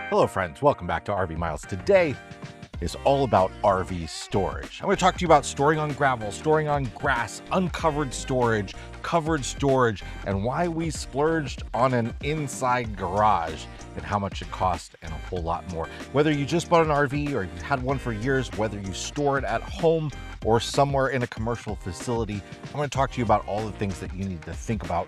Hello friends, welcome back to RV Miles. Today is all about RV storage. I'm going to talk to you about storing on gravel, storing on grass, uncovered storage, covered storage, and why we splurged on an inside garage and how much it cost and a whole lot more. Whether you just bought an RV or you've had one for years, whether you store it at home or somewhere in a commercial facility, I'm going to talk to you about all the things that you need to think about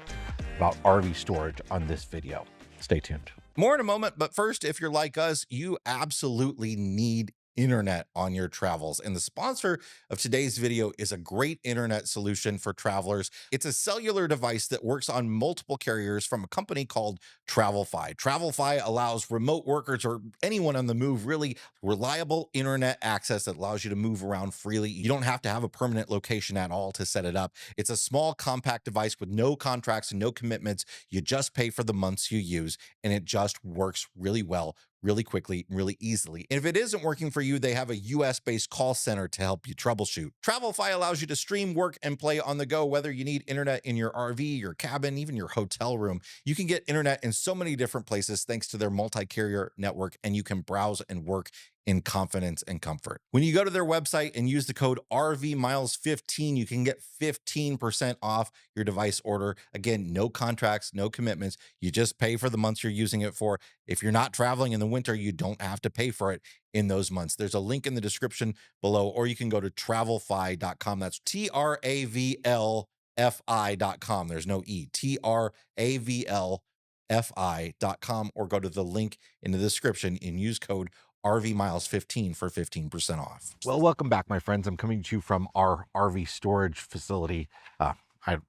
RV storage on this video. Stay tuned. More in a moment, but first, if you're like us, you absolutely need internet on your travels. And the sponsor of today's video is a great internet solution for travelers. It's a cellular device that works on multiple carriers from a company called TravelFi. TravelFi allows remote workers or anyone on the move really reliable internet access that allows you to move around freely. You don't have to have a permanent location at all to set it up. It's a small, compact device with no contracts and no commitments. You just pay for the months you use, and it just works really well, really quickly, really easily. And if it isn't working for you, they have a US-based call center to help you troubleshoot. TravelFi allows you to stream, work, and play on the go, whether you need internet in your RV, your cabin, even your hotel room. You can get internet in so many different places thanks to their multi-carrier network, and you can browse and work in confidence and comfort. When you go to their website and use the code RVMiles15, you can get 15% off your device order. Again, no contracts, no commitments. You just pay for the months you're using it for. If you're not traveling in the winter, you don't have to pay for it in those months. There's a link in the description below, or you can go to travelfi.com. That's TRAVLFI.com. There's no E. TRAVLFI.com, or go to the link in the description and use code RVMiles15 for 15% off. Well, welcome back, my friends. I'm coming to you from our RV storage facility.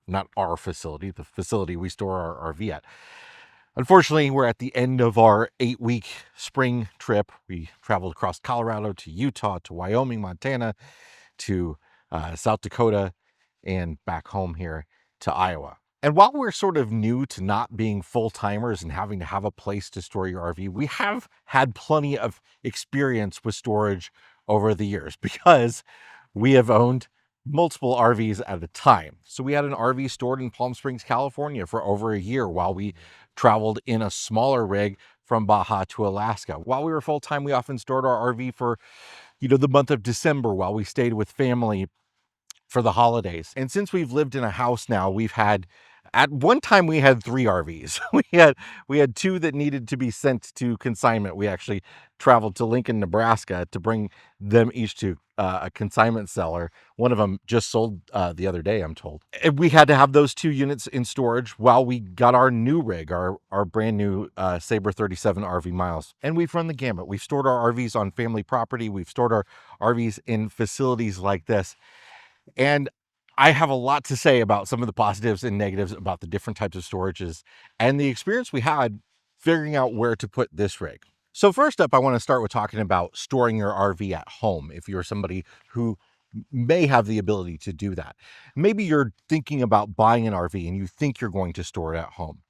Not our facility, the facility we store our RV at. Unfortunately, we're at the end of our 8-week spring trip. We traveled across Colorado to Utah, to Wyoming, Montana, to South Dakota, and back home here to Iowa. And while we're sort of new to not being full-timers and having to have a place to store your RV, we have had plenty of experience with storage over the years because we have owned multiple RVs at a time. So we had an RV stored in Palm Springs, California for over a year while we traveled in a smaller rig from Baja to Alaska. While we were full-time, we often stored our RV for, the month of December while we stayed with family for the holidays. And since we've lived in a house now, at one time we had 3 RVs. We had 2 that needed to be sent to consignment. We actually traveled to Lincoln, Nebraska to bring them each to a consignment seller. One of them just sold the other day, I'm told. And we had to have those 2 units in storage while we got our new rig, our brand new Sabre 37 RV Miles. And we've run the gamut. We've stored our RVs on family property. We've stored our RVs in facilities like this. And I have a lot to say about some of the positives and negatives about the different types of storages and the experience we had figuring out where to put this rig. So first up, I want to start with talking about storing your RV at home. If you're somebody who may have the ability to do that, maybe you're thinking about buying an RV and you think you're going to store it at home.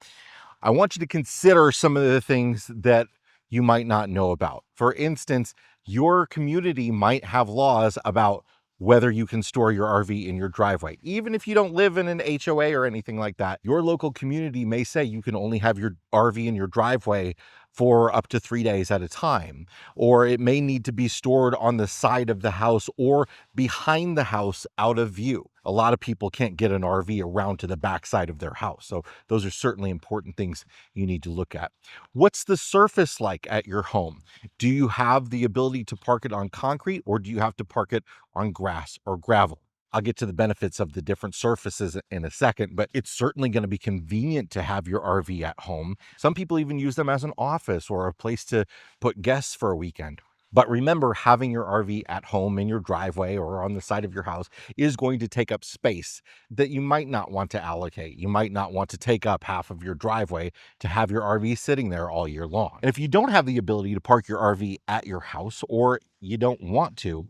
I want you to consider some of the things that you might not know about. For instance, your community might have laws about whether you can store your RV in your driveway. Even if you don't live in an HOA or anything like that, your local community may say you can only have your RV in your driveway for up to 3 days at a time, or it may need to be stored on the side of the house or behind the house out of view. A lot of people can't get an RV around to the back side of their house. So those are certainly important things you need to look at. What's the surface like at your home? Do you have the ability to park it on concrete, or do you have to park it on grass or gravel? I'll get to the benefits of the different surfaces in a second, but it's certainly going to be convenient to have your RV at home. Some people even use them as an office or a place to put guests for a weekend. But remember, having your RV at home in your driveway or on the side of your house is going to take up space that you might not want to allocate. You might not want to take up half of your driveway to have your RV sitting there all year long. And if you don't have the ability to park your RV at your house, or you don't want to,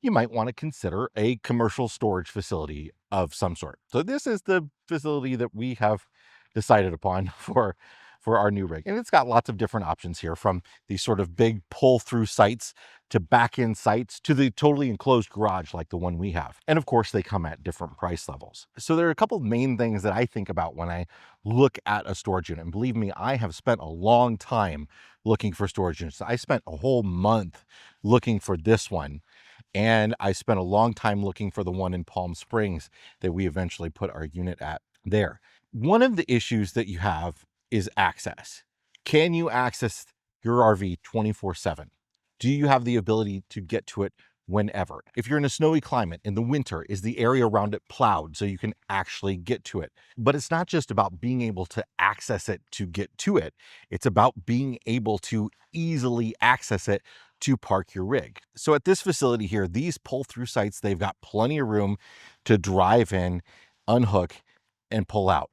you might want to consider a commercial storage facility of some sort. So this is the facility that we have decided upon for for our new rig. And it's got lots of different options here, from these sort of big pull-through sites to back-end sites to the totally enclosed garage like the one we have. And of course, they come at different price levels. So there are a couple of main things that I think about when I look at a storage unit. And believe me, I have spent a long time looking for storage units. I spent a whole month looking for this one. And I spent a long time looking for the one in Palm Springs that we eventually put our unit at there. One of the issues that you have is access. Can you access your RV 24/7? Do you have the ability to get to it whenever? If you're in a snowy climate in the winter, is the area around it plowed so you can actually get to it? But it's not just about being able to access it to get to it. It's about being able to easily access it to park your rig. So at this facility here, these pull-through sites, they've got plenty of room to drive in, unhook, and pull out.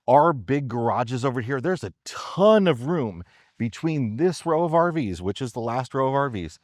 Our big garages over here, there's a ton of room between this row of RVs, which is the last row of RVs,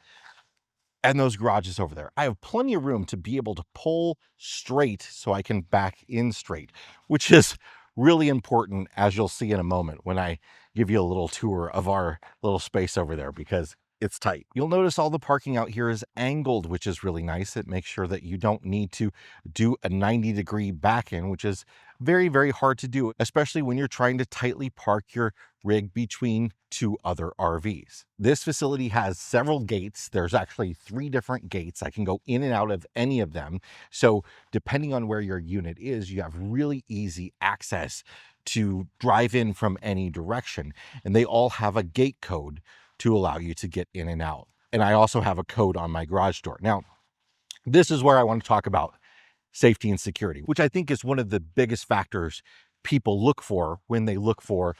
and those garages over there. I have plenty of room to be able to pull straight so I can back in straight, which is really important, as you'll see in a moment when I give you a little tour of our little space over there, because it's tight. You'll notice all the parking out here is angled, which is really nice. It makes sure that you don't need to do a 90-degree back in, which is very, very hard to do, especially when you're trying to tightly park your rig between two other RVs. This facility has several gates. There's actually 3 different gates. I can go in and out of any of them. So depending on where your unit is, you have really easy access to drive in from any direction. And they all have a gate code to allow you to get in and out. And I also have a code on my garage door. Now, this is where I want to talk about safety and security, which I think is one of the biggest factors people look for when they look for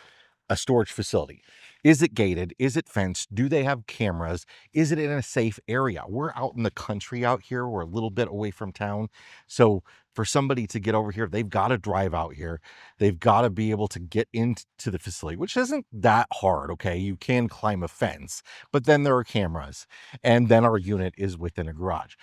a storage facility. Is it gated? Is it fenced? Do they have cameras? Is it in a safe area? We're out in the country out here. We're a little bit away from town. So for somebody to get over here, they've got to drive out here. They've got to be able to get into the facility, which isn't that hard, okay? You can climb a fence, but then there are cameras, and then our unit is within a garage.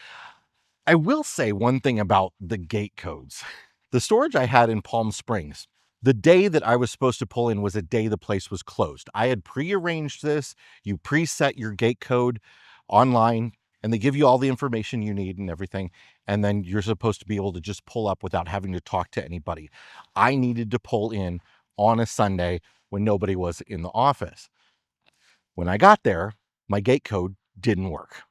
I will say one thing about the gate codes. The storage I had in Palm Springs, the day that I was supposed to pull in was a day the place was closed. I had prearranged this. You preset your gate code online, and they give you all the information you need and everything. And then you're supposed to be able to just pull up without having to talk to anybody. I needed to pull in on a Sunday when nobody was in the office. When I got there, my gate code didn't work.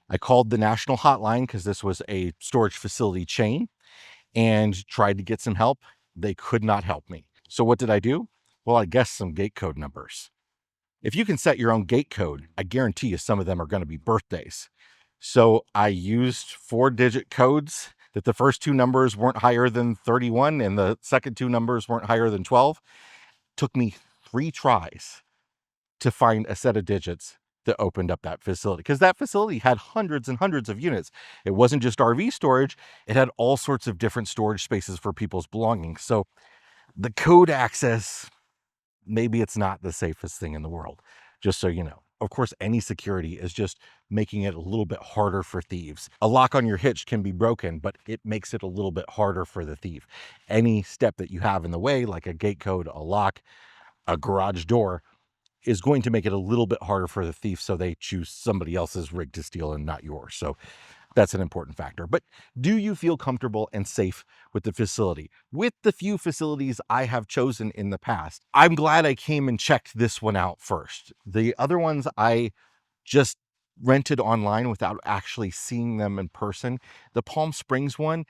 I called the national hotline because this was a storage facility chain and tried to get some help. They could not help me. So what did I do? Well, I guessed some gate code numbers. If you can set your own gate code, I guarantee you some of them are going to be birthdays. So I used 4-digit codes that the first 2 numbers weren't higher than 31 and the second 2 numbers weren't higher than 12. Took me 3 tries to find a set of digits that opened up that facility, because that facility had hundreds and hundreds of units. It wasn't just RV storage. It had all sorts of different storage spaces for people's belongings. So the code access, maybe it's not the safest thing in the world, just so you know. Of course, any security is just making it a little bit harder for thieves. A lock on your hitch can be broken, but it makes it a little bit harder for the thief. Any step that you have in the way, like a gate code, a lock, a garage door, is going to make it a little bit harder for the thief, so they choose somebody else's rig to steal and not yours. So that's an important factor. But do you feel comfortable and safe with the facility? With the few facilities I have chosen in the past, I'm glad I came and checked this one out first. The other ones I just rented online without actually seeing them in person. The Palm Springs one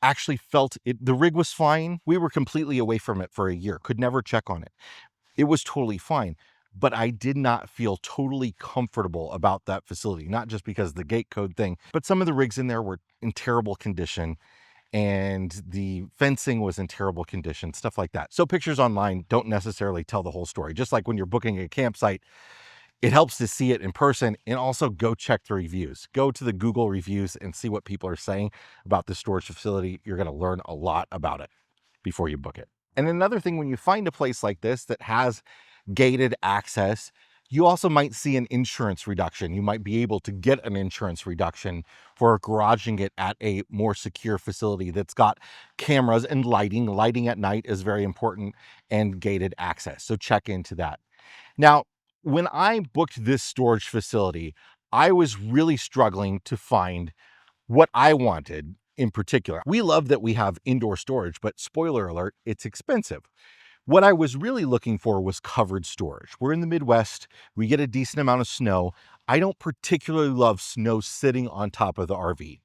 actually felt it. The rig was fine. We were completely away from it for a year, could never check on it. It was totally fine. But I did not feel totally comfortable about that facility, not just because of the gate code thing, but some of the rigs in there were in terrible condition and the fencing was in terrible condition, stuff like that. So pictures online don't necessarily tell the whole story. Just like when you're booking a campsite, it helps to see it in person, and also go check the reviews. Go to the Google reviews and see what people are saying about the storage facility. You're going to learn a lot about it before you book it. And another thing, when you find a place like this that has gated access, You also might see an insurance reduction. You might be able to get an insurance reduction for garaging it at a more secure facility that's got cameras and lighting. Lighting at night is very important, and gated access. So check into that. Now, when I booked this storage facility, I was really struggling to find what I wanted in particular. We love that we have indoor storage, but spoiler alert, it's expensive. What I was really looking for was covered storage. We're in the Midwest, we get a decent amount of snow. I don't particularly love snow sitting on top of the RV,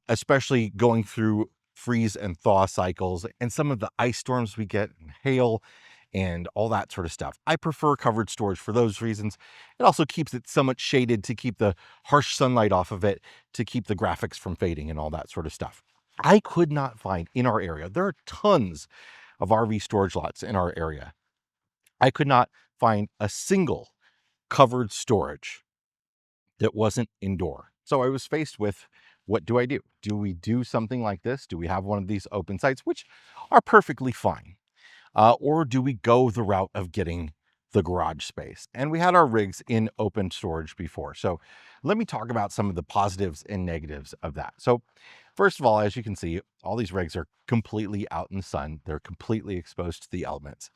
especially going through freeze and thaw cycles and some of the ice storms we get, and hail and all that sort of stuff. I prefer covered storage for those reasons. It also keeps it somewhat shaded to keep the harsh sunlight off of it, to keep the graphics from fading and all that sort of stuff. I could not find in our area, there are tons of RV storage lots in our area. I could not find a single covered storage that wasn't indoor. So I was faced with, what do I do? Do we do something like this? Do we have one of these open sites, which are perfectly fine? Or do we go the route of getting the garage space? And we had our rigs in open storage before. So let me talk about some of the positives and negatives of that. So first of all, as you can see, all these rigs are completely out in the sun. They're completely exposed to the elements.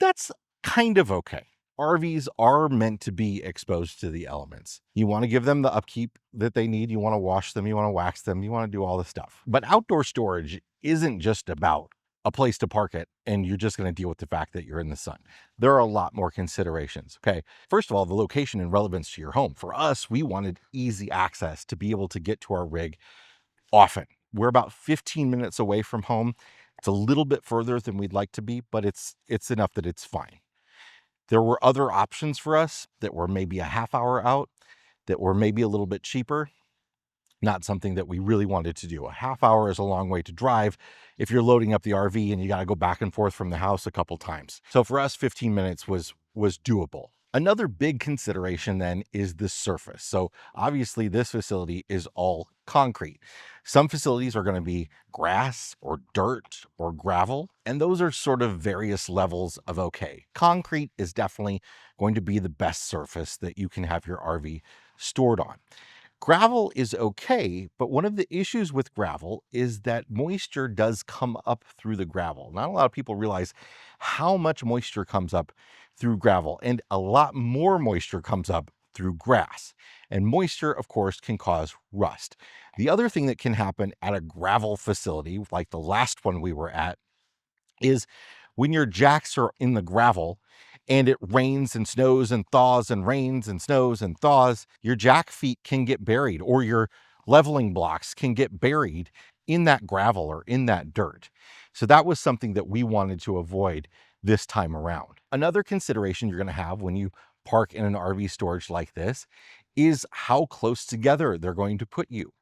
That's kind of okay. RVs are meant to be exposed to the elements. You want to give them the upkeep that they need. You want to wash them. You want to wax them. You want to do all the stuff. But outdoor storage isn't just about a place to park it and you're just going to deal with the fact that you're in the sun. There are a lot more considerations. Okay. First of all, the location and relevance to your home. For us, we wanted easy access to be able to get to our rig often. We're about 15 minutes away from home. It's a little bit further than we'd like to be, but it's enough that it's fine. There were other options for us that were maybe a half hour out, that were maybe a little bit cheaper. Not something that we really wanted to do. A half hour is a long way to drive if you're loading up the RV and you got to go back and forth from the house a couple times. So for us, 15 minutes was doable. Another big consideration then is the surface. So obviously this facility is all concrete. Some facilities are going to be grass or dirt or gravel, and those are sort of various levels of okay. Concrete is definitely going to be the best surface that you can have your RV stored on. Gravel is okay, but one of the issues with gravel is that moisture does come up through the gravel. Not a lot of people realize how much moisture comes up through gravel, and a lot more moisture comes up through grass. And moisture, of course, can cause rust. The other thing that can happen at a gravel facility, like the last one we were at, is when your jacks are in the gravel and it rains and snows and thaws and rains and snows and thaws, your jack feet can get buried, or your leveling blocks can get buried in that gravel or in that dirt. So that was something that we wanted to avoid this time around. Another consideration you're going to have when you park in an RV storage like this is how close together they're going to put you.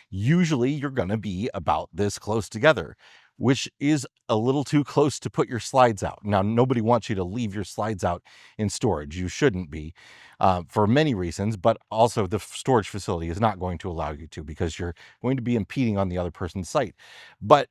Usually you're going to be about this close together, which is a little too close to put your slides out. Now, nobody wants you to leave your slides out in storage. You shouldn't be, for many reasons, but also the storage facility is not going to allow you to, because you're going to be impeding on the other person's site. But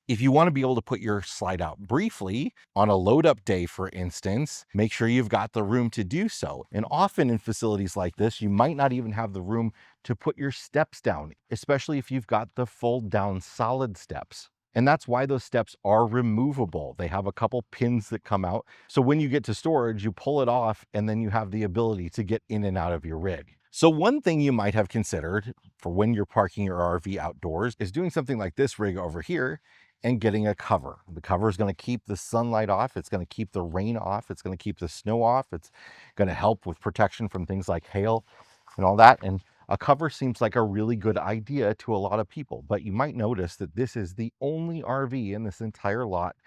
if you want to be able to put your slide out briefly on a load up day, for instance, make sure you've got the room to do so. And often in facilities like this, you might not even have the room to put your steps down, especially if you've got the fold down solid steps. And that's why those steps are removable. They have a couple pins that come out. So when you get to storage, you pull it off and then you have the ability to get in and out of your rig. So one thing you might have considered for when you're parking your RV outdoors is doing something like this rig over here and getting a cover. The cover is going to keep the sunlight off. It's going to keep the rain off. It's going to keep the snow off. It's going to help with protection from things like hail and all that. And a cover seems like a really good idea to a lot of people, but you might notice that this is the only RV in this entire lot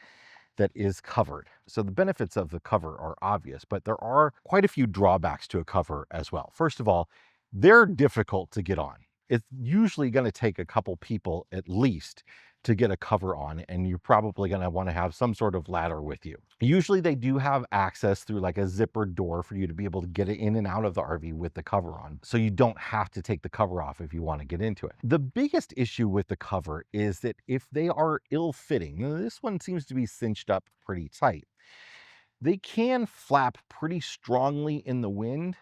that is covered. So the benefits of the cover are obvious, but there are quite a few drawbacks to a cover as well. First of all, they're difficult to get on. It's usually going to take a couple people at least to get a cover on, and you're probably going to want to have some sort of ladder with you. Usually they do have access through like a zipper door for you to be able to get it in and out of the RV with the cover on. So you don't have to take the cover off if you want to get into it. The biggest issue with the cover is that if they are ill-fitting, this one seems to be cinched up pretty tight. they can flap pretty strongly in the wind.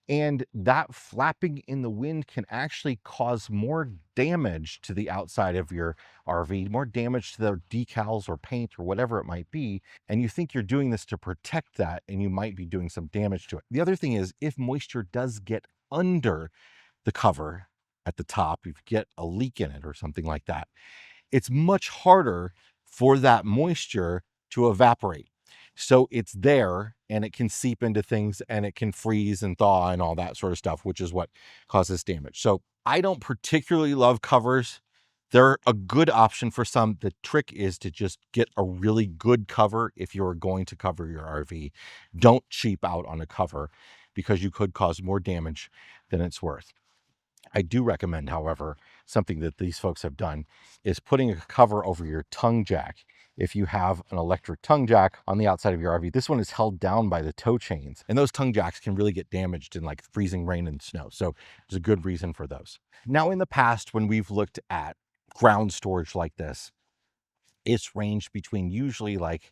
And that flapping in the wind can actually cause more damage to the outside of your RV, more damage to the decals or paint or whatever it might be. And you think you're doing this to protect that, and you might be doing some damage to it. The other thing is, if moisture does get under the cover at the top, if you get a leak in it or something like that, it's much harder for that moisture to evaporate. So it's there and it can seep into things and it can freeze and thaw and all that sort of stuff, which is what causes damage. So I don't particularly love covers. They're a good option for some. The trick is to just get a really good cover if you're going to cover your RV. Don't cheap out on a cover because you could cause more damage than it's worth. I do recommend, however, something that these folks have done is putting a cover over your tongue jack. If you have an electric tongue jack on the outside of your RV, this one is held down by the tow chains, and those tongue jacks can really get damaged in like freezing rain and snow. So there's a good reason for those. Now, in the past, when we've looked at ground storage like this, it's ranged between usually like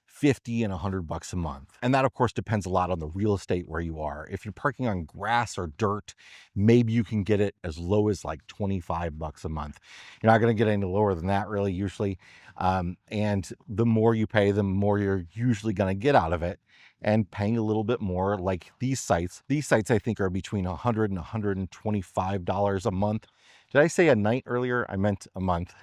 50 and $100 a month. And that of course depends a lot on the real estate where you are. If you're parking on grass or dirt, maybe you can get it as low as like $25 a month. You're not going to get any lower than that really usually. And the more you pay, the more you're usually going to get out of it. And paying a little bit more, like these sites I think are between $100 and $125 a month. Did I say a night earlier? I meant a month.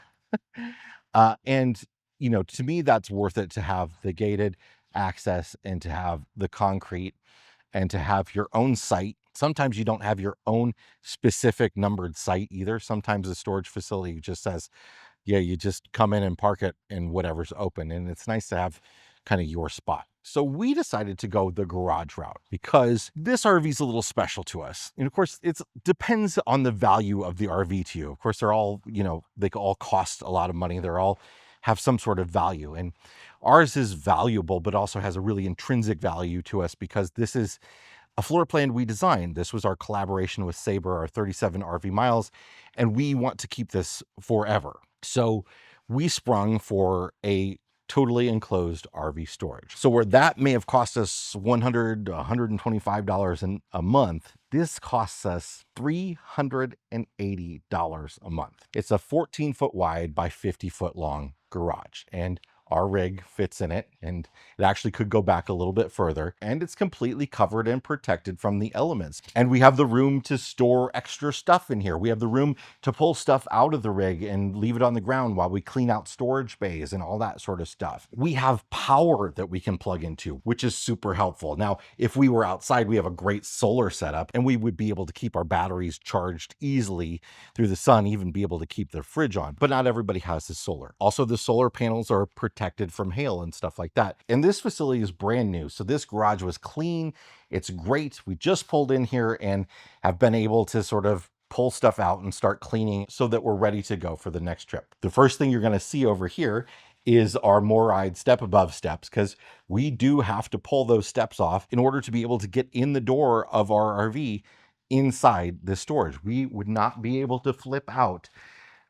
And you know, to me, that's worth it to have the gated access and to have the concrete and to have your own site. Sometimes you don't have your own specific numbered site either. Sometimes the storage facility just says, yeah, you just come in and park it in whatever's open. And it's nice to have kind of your spot. So we decided to go the garage route because this RV is a little special to us. And of course, it depends on the value of the RV to you. Of course, they're all, you know, they all cost a lot of money. They're all have some sort of value. And ours is valuable, but also has a really intrinsic value to us because this is a floor plan we designed. This was our collaboration with Sabre, our 37 RV miles, and we want to keep this forever. So we sprung for a totally enclosed RV storage. So where that may have cost us $100, $125 a month, this costs us $380 a month. It's a 14-foot wide by 50-foot long garage, and our rig fits in it, and it actually could go back a little bit further, and it's completely covered and protected from the elements. And we have the room to store extra stuff in here. We have the room to pull stuff out of the rig and leave it on the ground while we clean out storage bays and all that sort of stuff. We have power that we can plug into, which is super helpful. Now, if we were outside, we have a great solar setup, and we would be able to keep our batteries charged easily through the sun, even be able to keep the fridge on. But not everybody has this solar. Also, the solar panels are protected from hail and stuff like that. And this facility is brand new. So this garage was clean. It's great. We just pulled in here and have been able to sort of pull stuff out and start cleaning so that we're ready to go for the next trip. The first thing you're going to see over here is our MORryde step above steps, because we do have to pull those steps off in order to be able to get in the door of our RV inside the storage. We would not be able to flip out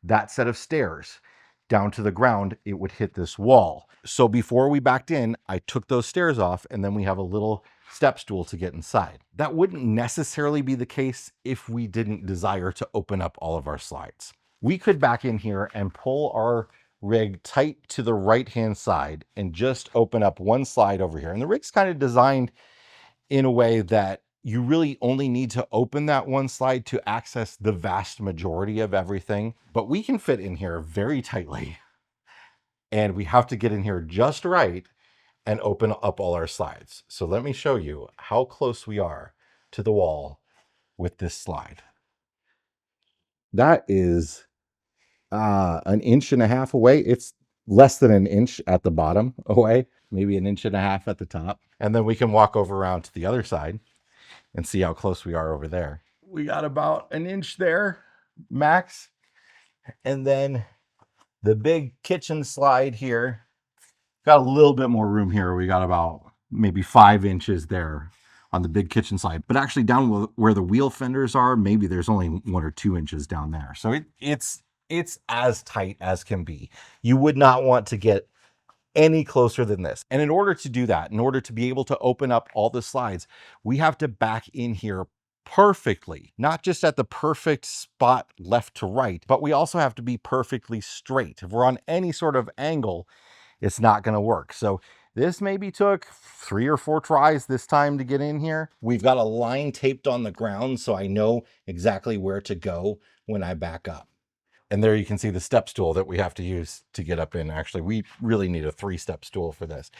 that set of stairs down to the ground. It would hit this wall. So before we backed in, I took those stairs off, and then we have a little step stool to get inside. That wouldn't necessarily be the case if we didn't desire to open up all of our slides. We could back in here and pull our rig tight to the right-hand side and just open up one slide over here. And the rig's kind of designed in a way that you really only need to open that one slide to access the vast majority of everything. But we can fit in here very tightly, and we have to get in here just right and open up all our slides. So let me show you how close we are to the wall with this slide. That is an inch and a half away. It's less than an inch at the bottom away, maybe an inch and a half at the top. And then we can walk over around to the other side and see how close we are over there. We got about an inch there, max. And then the big kitchen slide here, got a little bit more room here. We got about maybe 5 inches there on the big kitchen slide. But actually down where the wheel fenders are, maybe there's only 1 or 2 inches down there. So it's as tight as can be. You would not want to get any closer than this. And in order to do that, in order to be able to open up all the slides, we have to back in here perfectly, not just at the perfect spot left to right, but we also have to be perfectly straight. If we're on any sort of angle, it's not going to work. So this maybe took 3 or 4 tries this time to get in here. We've got a line taped on the ground, so I know exactly where to go when I back up. And there you can see the step stool that we have to use to get up in. Actually, we really need a 3-step stool for this.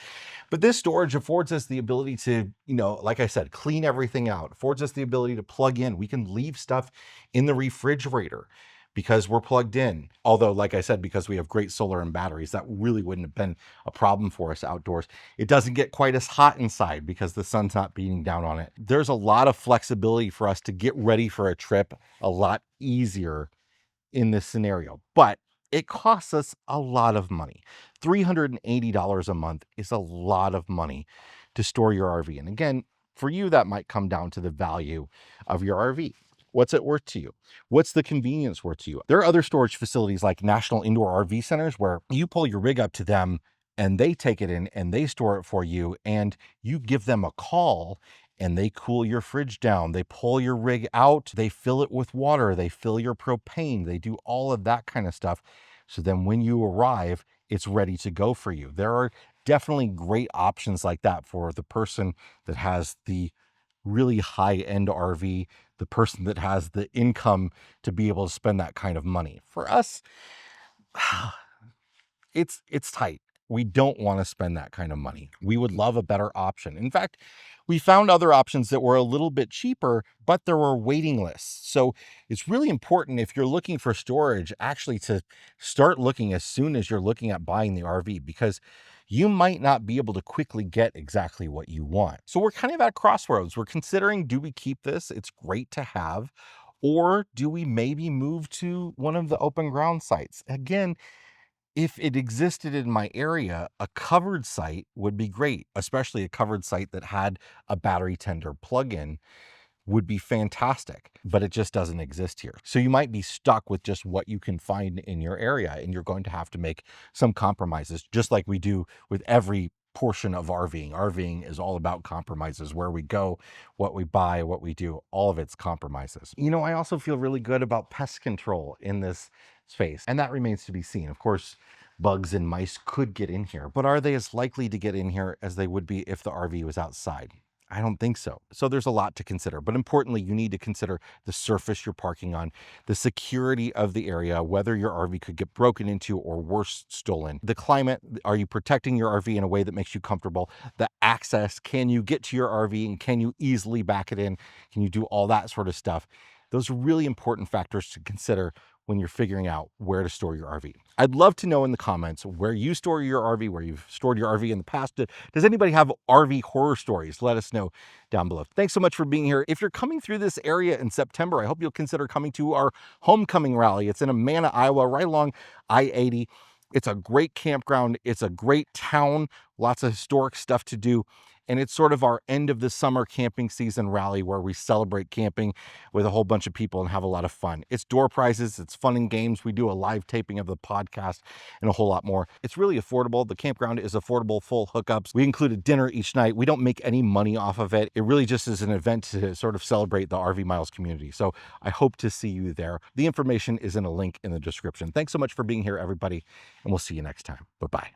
But this storage affords us the ability to, like I said, clean everything out. Affords us the ability to plug in. We can leave stuff in the refrigerator because we're plugged in. Although, like I said, because we have great solar and batteries, that really wouldn't have been a problem for us outdoors. It doesn't get quite as hot inside because the sun's not beating down on it. There's a lot of flexibility for us to get ready for a trip a lot easier in this scenario, but it costs us a lot of money. $380 a month is a lot of money to store your RV. And again, for you, that might come down to the value of your RV. What's it worth to you? What's the convenience worth to you? There are other storage facilities like National Indoor RV Centers where you pull your rig up to them and they take it in and they store it for you, and you give them a call and they cool your fridge down. They pull your rig out, they fill it with water, they fill your propane, they do all of that kind of stuff. So then when you arrive, it's ready to go for you. There are definitely great options like that for the person that has the really high-end RV, the person that has the income to be able to spend that kind of money. For us, it's tight. We don't want to spend that kind of money. We would love a better option. In fact, we found other options that were a little bit cheaper, but there were waiting lists. So it's really important if you're looking for storage, actually to start looking as soon as you're looking at buying the RV, because you might not be able to quickly get exactly what you want. So we're kind of at crossroads. We're considering, do we keep this? It's great to have. Or do we maybe move to one of the open ground sites? Again, if it existed in my area, a covered site would be great, especially a covered site that had a battery tender plug-in would be fantastic, but it just doesn't exist here. So you might be stuck with just what you can find in your area, and you're going to have to make some compromises, just like we do with every portion of RVing. RVing is all about compromises. Where we go, what we buy, what we do, all of it's compromises. I also feel really good about pest control in this space, and that remains to be seen. Of course, bugs and mice could get in here, but are they as likely to get in here as they would be if the RV was outside? I don't think so. So there's a lot to consider, but importantly, you need to consider the surface you're parking on, the security of the area, whether your RV could get broken into or worse, stolen. The climate, are you protecting your RV in a way that makes you comfortable? The access, can you get to your RV and can you easily back it in? Can you do all that sort of stuff? Those are really important factors to consider when you're figuring out where to store your RV. I'd love to know in the comments where you store your RV, where you've stored your RV in the past. Does anybody have RV horror stories? Let us know down below. Thanks so much for being here. If you're coming through this area in September, I hope you'll consider coming to our homecoming rally. It's in Amana, Iowa, right along I-80. It's a great campground. It's a great town, lots of historic stuff to do. And it's sort of our end of the summer camping season rally where we celebrate camping with a whole bunch of people and have a lot of fun. It's door prizes, it's fun and games. We do a live taping of the podcast and a whole lot more. It's really affordable. The campground is affordable, full hookups. We include a dinner each night. We don't make any money off of it. It really just is an event to sort of celebrate the RV Miles community. So I hope to see you there. The information is in a link in the description. Thanks so much for being here, everybody, and we'll see you next time. Bye-bye.